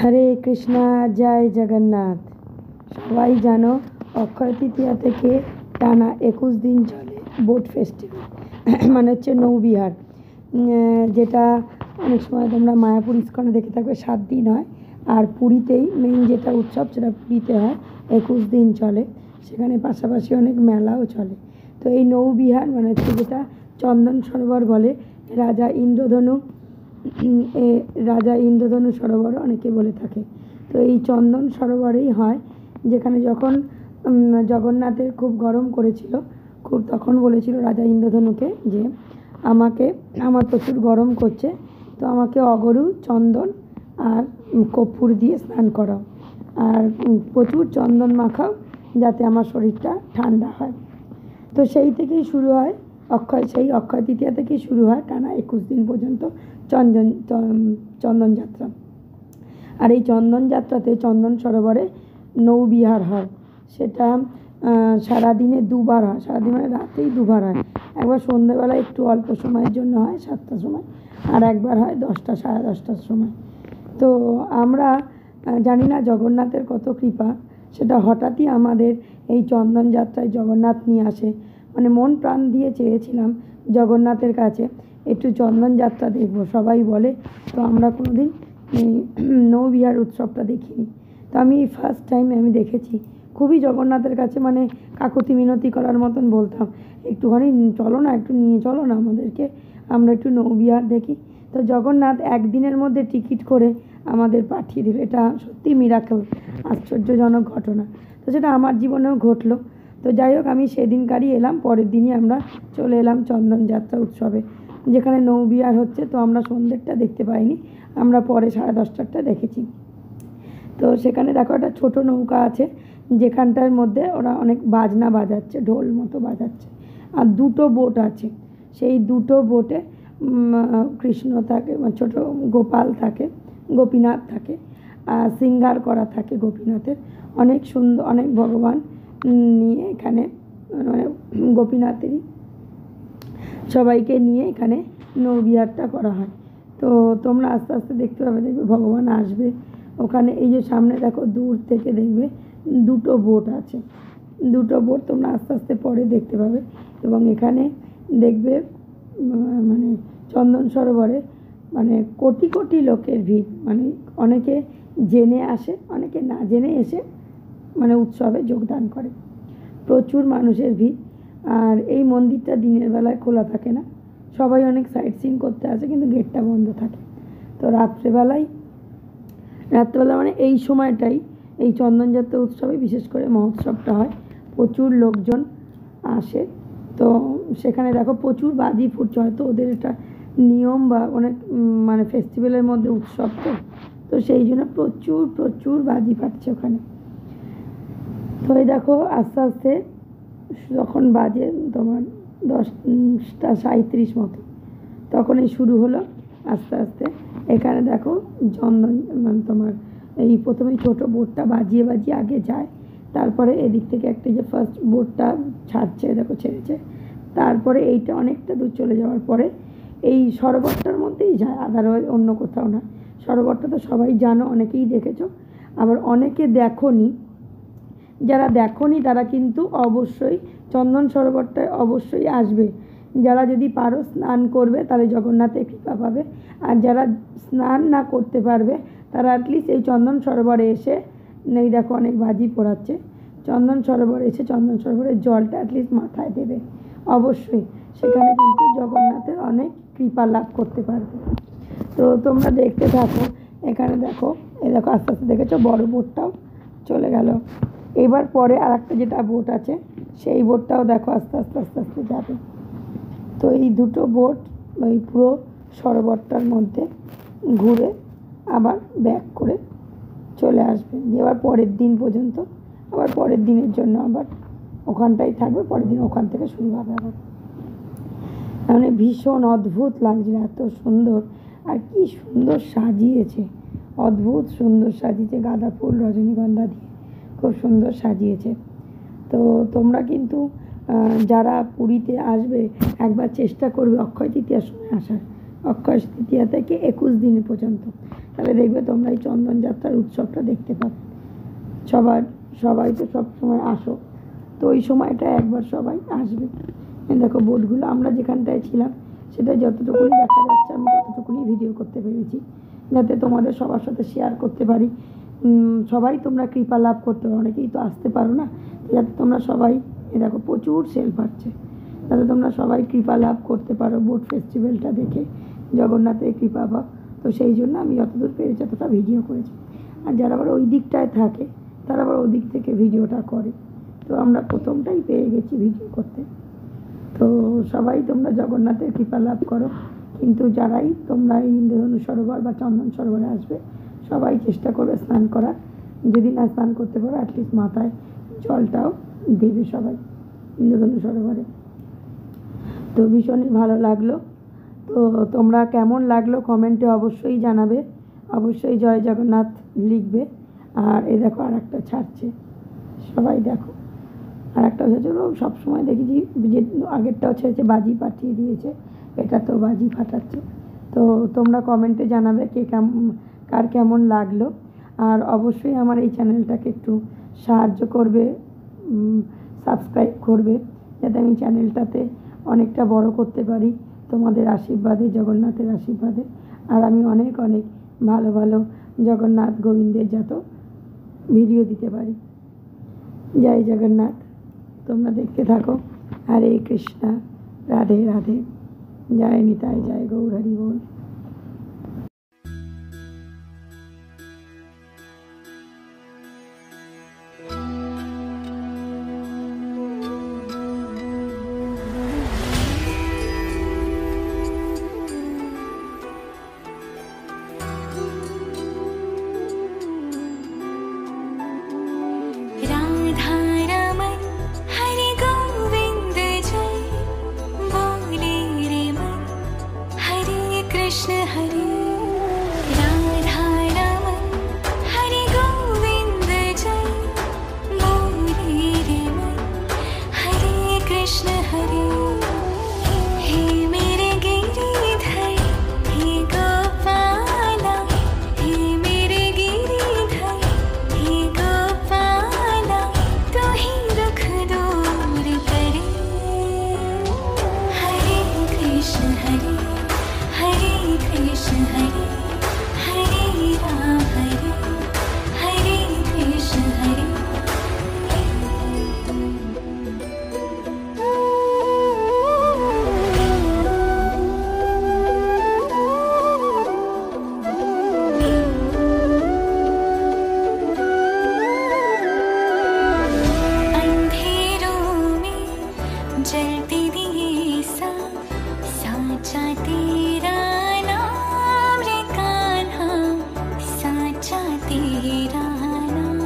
হরে কৃষ্ণা, জয় জগন্নাথ। সবাই জানো অক্ষয় তৃতীয়া থেকে টানা 21 দিন চলে বোট ফেস্টিভ্যাল, মানে হচ্ছে নৌবিহার, যেটা অনেক সময় তোমরা মায়াপুর ইস্কনে দেখে থাকবে 7 দিন হয়। আর পুরীতেই মেইন যেটা উৎসব সেটা পুরীতে হয়, 21 দিন চলে। সেখানে পাশাপাশি অনেক মেলাও চলে। তো এই নৌবিহার মানে হচ্ছে যেটা চন্দন সরোবর বলে, রাজা ইন্দ্রধনু সরোবর অনেকে বলে থাকে। তো এই চন্দন সরোবরেই হয়, যেখানে যখন জগন্নাথের খুব গরম করেছিল, তখন বলেছিল রাজা ইন্দ্রধনুকে যে আমার প্রচুর গরম করছে, তো আমাকে অগরু, চন্দন আর কর্পূর দিয়ে স্নান করাও, আর প্রচুর চন্দন মাখাও, যাতে আমার শরীরটা ঠান্ডা হয়। তো সেই থেকেই শুরু হয় অক্ষয় তৃতীয়া থেকেই শুরু হয় টানা 21 দিন পর্যন্ত চন্দন যাত্রা। আর এই চন্দন যাত্রাতে চন্দন সরোবরে নৌবিহার হয়। সেটা সারাদিনে দুবার হয়, সারাদিন মানে রাতেই দুবার হয়। একবার সন্ধ্যেবেলা একটু অল্প সময়ের জন্য হয় 7টার সময়, আর একবার হয় 10টা, 10:30টার সময়। তো আমরা জানি না জগন্নাথের কত কৃপা, সেটা হঠাৎই আমাদের এই চন্দন যাত্রায় জগন্নাথ নিয়ে আসে। মানে মন প্রাণ দিয়ে চেয়েছিলাম জগন্নাথের কাছে একটু চন্দন যাত্রা দেখব, সবাই বলে। তো আমরা কোনোদিন নৌবিহার উৎসবটা দেখিনি। তো আমি ফার্স্ট টাইম আমি দেখেছি। খুবই জগন্নাথের কাছে মানে কাকুতি মিনতি করার মতন বলতাম, একটুখানি চলো না, একটু নিয়ে চলো না আমাদেরকে, আমরা একটু নৌবিহার দেখি। তো জগন্নাথ একদিনের মধ্যে টিকিট করে আমাদের পাঠিয়ে দিল। এটা সত্যি মিরাকেল, আশ্চর্যজনক ঘটনা। তো সেটা আমার জীবনেও ঘটলো। তো যাই হোক, আমি সেদিনকারই এলাম, পরের দিনই আমরা চলে এলাম চন্দন যাত্রা উৎসবে, যেখানে নৌবিহার হচ্ছে। তো আমরা সন্ধ্যেরটা দেখতে পাইনি, আমরা পরে 10:30টারটা দেখেছি। তো সেখানে দেখো একটা ছোটো নৌকা আছে, যেখানটার মধ্যে ওরা অনেক বাজনা বাজাচ্ছে, ঢোল মতো বাজাচ্ছে। আর 2টো বোট আছে, সেই 2টো বোটে কৃষ্ণ থাকে, ছোটো গোপাল থাকে, গোপীনাথ থাকে, সিঙ্গার করা থাকে গোপীনাথের। অনেক সুন্দর, অনেক ভগবান নিয়ে এখানে, মানে গোপীনাথেরই সবাইকে নিয়ে এখানে নৌবিহারটা করা হয়। তো তোমরা আস্তে আস্তে দেখতে পাবে, দেখবে ভগবান আসবে ওখানে। এই যে সামনে দেখো, দূর থেকে দেখবে 2টো বোট আছে, 2টো বোট তোমরা আস্তে আস্তে পরে দেখতে পাবে। এবং এখানে দেখবে মানে চন্দন সরোবরে মানে কোটি কোটি লোকের ভিড়, মানে অনেকে জেনে আসে, অনেকে না জেনে এসে মানে উৎসবে যোগদান করে। প্রচুর মানুষের ভিড়। আর এই মন্দিরটা দিনের বেলায় খোলা থাকে না, সবাই অনেক সাইট সিন করতে আসে, কিন্তু গেটটা বন্ধ থাকে। তো রাত্রেবেলা মানে এই সময়টাই এই চন্দনযাত্রা উৎসবে বিশেষ করে মহোৎসবটা হয়, প্রচুর লোকজন আসে। তো সেখানে দেখো প্রচুর বাজি ফুটছে, হয়তো ওদের এটা নিয়ম বা অনেক মানে ফেস্টিভ্যালের মধ্যে উৎসব। তো সেই জন্য প্রচুর প্রচুর বাজি ফাটছে ওখানে। তো এই দেখো আস্তে আস্তে যখন বাজে তোমার 10:37 মতো, তখন এই শুরু হলো আস্তে আস্তে। এখানে দেখো চন্দন মানে তোমার এই প্রথমেই ছোটো বোটটা বাজিয়ে বাজিয়ে আগে যায়, তারপরে এদিক থেকে একটা যে ফার্স্ট বোটটা ছাড়ছে, দেখো ছেড়েছে, তারপরে এইটা অনেকটা দূর চলে যাওয়ার পরে এই সরোবরটার মধ্যেই যায়, আদারওয়াইজ অন্য কোথাও না। সরোবরটা তো সবাই জানো, অনেকেই দেখেছো, আবার অনেকে দেখোনি। যারা দেখোনি তারা কিন্তু অবশ্যই চন্দন সরোবরটায় অবশ্যই আসবে। যারা যদি পারো স্নান করবে, তাহলে জগন্নাথের কৃপা পাবে। আর যারা স্নান না করতে পারবে, তারা অ্যাটলিস্ট এই চন্দন সরোবরে এসে, এই দেখো অনেক বাজি পোড়াচ্ছে, চন্দন সরোবরে এসে চন্দন সরোবরের জলটা অ্যাটলিস্ট মাথায় দেবে অবশ্যই। সেখানে কিন্তু জগন্নাথের অনেক কৃপা লাভ করতে পারবে। তো তোমরা দেখতে থাকো। এখানে দেখো, এই দেখো আস্তে আস্তে দেখেছো বড় বোটটাও চলে গেল। এবার পরে আর একটা যেটা বোট আছে, সেই বোটটাও দেখো আস্তে আস্তে আস্তে আস্তে যাবে। তো এই 2টো বোট ওই পুরো সরোবরটার মধ্যে ঘুরে আবার ব্যাক করে চলে আসবে, এবার পরের দিন পর্যন্ত, আবার পরের দিনের জন্য আবার ওখানটাই থাকবে, পরের দিন ওখান থেকে শুরু হবে আবার। মানে ভীষণ অদ্ভুত লাগছে, এত সুন্দর, আর কি সুন্দর সাজিয়েছে, অদ্ভুত সুন্দর সাজিয়েছে, গাঁদা ফুল, রজনীগন্ধা দিয়ে খুব সুন্দর সাজিয়েছে। তো তোমরা কিন্তু যারা পুরীতে আসবে, একবার চেষ্টা করবে অক্ষয় তৃতীয়ার সময় আসার। অক্ষয় তৃতীয়া থেকে 21 দিন পর্যন্ত, তাহলে দেখবে তোমরা এই চন্দন যাত্রার উৎসবটা দেখতে পাবে। সবাই তো সব সময় আসো, তো ওই সময়টা একবার সবাই আসবে। দেখো বোটগুলো আমরা যেখানটায় ছিলাম সেটা যতটুকুনি দেখা যাচ্ছে আমি ততটুকুনি ভিডিও করতে পেরেছি, যাতে তোমাদের সবার সাথে শেয়ার করতে পারি। সবাই তোমরা কৃপা লাভ করতে পারো, অনেকেই তো আসতে পারো না, যাতে তোমরা সবাই দেখো প্রচুর সেল পাচ্ছে, যাতে তোমরা সবাই কৃপা লাভ করতে পারো বোট ফেস্টিভ্যালটা দেখে, জগন্নাথের কৃপা পাও। তো সেই জন্য আমি যতদূর পেরেছি ততটা ভিডিও করেছি। আর যারা আবার ওই দিকটায় থাকে তারা আবার ওই দিক থেকে ভিডিওটা করে, তো আমরা প্রথমটাই পেয়ে গেছি ভিডিও করতে। তো সবাই তোমরা জগন্নাথের কৃপা লাভ করো। কিন্তু যারাই তোমরা এই ইন্দ্রধনু সরোবর বা চন্দন সরোবরে আসবে সবাই চেষ্টা করবে স্নান করার, যদি না স্নান করতে পারো অ্যাটলিস্ট মাথায় জলটাও দেবে সবাই ইন্দ্রধনু সরোবরে। তো ভীষণই ভালো লাগলো। তো তোমরা কেমন লাগলো কমেন্টে অবশ্যই জানাবে, অবশ্যই জয় জগন্নাথ লিখবে। আর এই দেখো আর একটা ছাড়ছে, সবাই দেখো আর একটা হচ্ছে সবসময় দেখেছি যে আগেরটাও ছেড়েছে বাজি পাঠিয়ে দিয়েছে, এটা তো বাজি ফাটাচ্ছে। তো তোমরা কমেন্টে জানাবে কার কেমন লাগলো। আর অবশ্যই আমার এই চ্যানেলটাকে একটু সাহায্য করবে, সাবস্ক্রাইব করবে, যাতে আমি চ্যানেলটাতে অনেকটা বড় করতে পারি তোমাদের আশীর্বাদে, জগন্নাথের আশীর্বাদে। আর আমি অনেক অনেক ভালো ভালো জগন্নাথ গোবিন্দের যত ভিডিও দিতে পারি। জয় জগন্নাথ, তোমরা দেখতে থাকো। হরে কৃষ্ণা, রাধে রাধে, জয় নিতাই, জয় গৌর হরি বল। कृष्ण हरे राधा रमन हरे गोविंद जय बोले रे मन हरे कृष्ण हरे। हे मेरे गिरिधर हे गोपाला, हे मेरे गिरिधर हे गोपाला, तू ही दुख दूर करे। हरे कृष्ण हरे हरे कृष्ण हरे हरे राम हरे कृष्ण हरे। अंधेरों में जलते दिए साचा तेरा नाम रे कान्हा, साचा तेरा नाम।